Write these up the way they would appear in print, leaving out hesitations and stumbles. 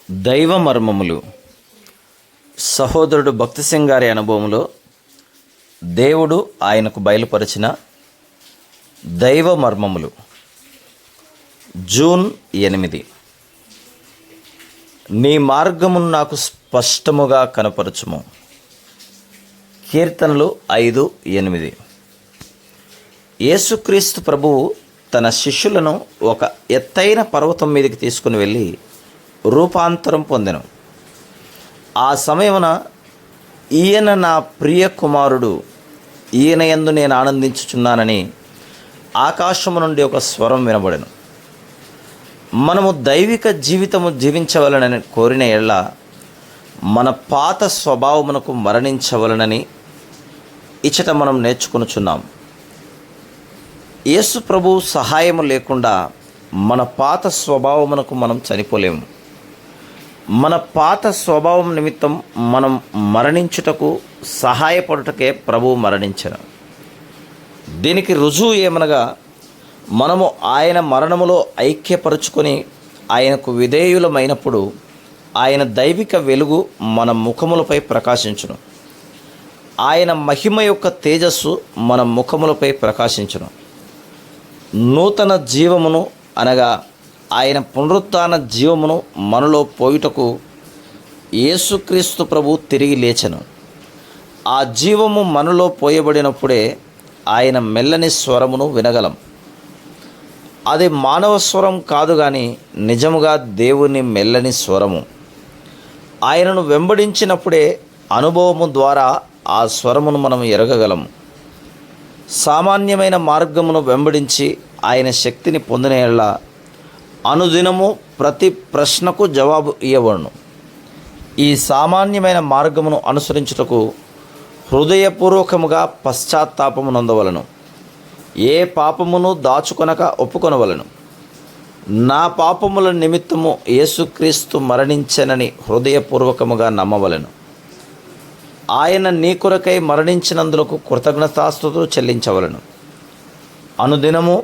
దైవ మర్మములు. సహోదరుడు భక్తి సింగ్ గారి అనుభవంలో దేవుడు ఆయనకు బయలుపరిచిన దైవ మర్మములు. జూన్ 8. నీ మార్గమును నాకు స్పష్టముగా కనపరచుము. కీర్తనలు 5:8. యేసుక్రీస్తు ప్రభువు తన శిష్యులను ఒక ఎత్తైన పర్వతం మీదకి తీసుకుని వెళ్ళి రూపాంతరం పొందెను. ఆ సమయమున ఈయన నా ప్రియ కుమారుడు, ఈయన యందు నేను ఆనందించుచున్నానని ఆకాశము నుండి ఒక స్వరం వినబడెను. మనము దైవిక జీవితము జీవించవలనని కోరిన ఎడల మన పాత స్వభావమునకు మరణించవలనని ఇచ్చట మనం నేర్చుకొనుచున్నాం. యేసు ప్రభువు సహాయము లేకుండా మన పాత స్వభావమునకు మనం చనిపోలేము. మన పాత స్వభావం నిమిత్తం మనం మరణించుటకు సహాయపడుటకే ప్రభువు మరణించెను. దీనికి రుజువు ఏమనగా, మనము ఆయన మరణములో ఐక్యపరుచుకొని ఆయనకు విధేయులమైనప్పుడు ఆయన దైవిక వెలుగు మన ముఖములపై ప్రకాశించును. ఆయన మహిమ యొక్క తేజస్సు మన ముఖములపై ప్రకాశించును. నూతన జీవమును అనగా ఆయన పునరుత్థాన జీవమును మనలో పోయుటకు యేసుక్రీస్తు ప్రభు తిరిగి లేచెను. ఆ జీవము మనలో పోయబడినప్పుడే ఆయన మెల్లని స్వరమును వినగలం. అది మానవ స్వరం కాదు కానీ నిజముగా దేవుని మెల్లని స్వరము. ఆయనను వెంబడించినప్పుడే అనుభవము ద్వారా ఆ స్వరమును మనం ఎరగగలము. సామాన్యమైన మార్గమును వెంబడించి ఆయన శక్తిని పొందిన యెడల అనుదినము ప్రతి ప్రశ్నకు జవాబు ఇవ్వబడును. ఈ సామాన్యమైన మార్గమును అనుసరించుటకు హృదయపూర్వకముగా పశ్చాత్తాపము నొందవలను. ఏ పాపమును దాచుకొనక ఒప్పుకొనవలను. నా పాపముల నిమిత్తము యేసుక్రీస్తు మరణించెనని హృదయపూర్వకముగా నమ్మవలను. ఆయన నీ కొరకై మరణించినందులకు కృతజ్ఞతాస్తుతులు చెల్లించవలను. అనుదినము,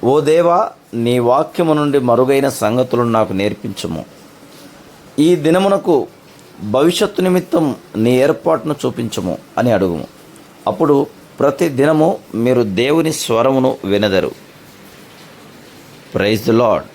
ఓ దేవా, నీ వాక్యము నుండి మరుగైన సంగతులను నాకు నేర్పించుము. ఈ దినమునకు భవిష్యత్తు నిమిత్తం నీ ఏర్పాటును చూపించుము అని అడుగుము. అప్పుడు ప్రతి దినము మీరు దేవుని స్వరమును వినెదరు. Praise the lord.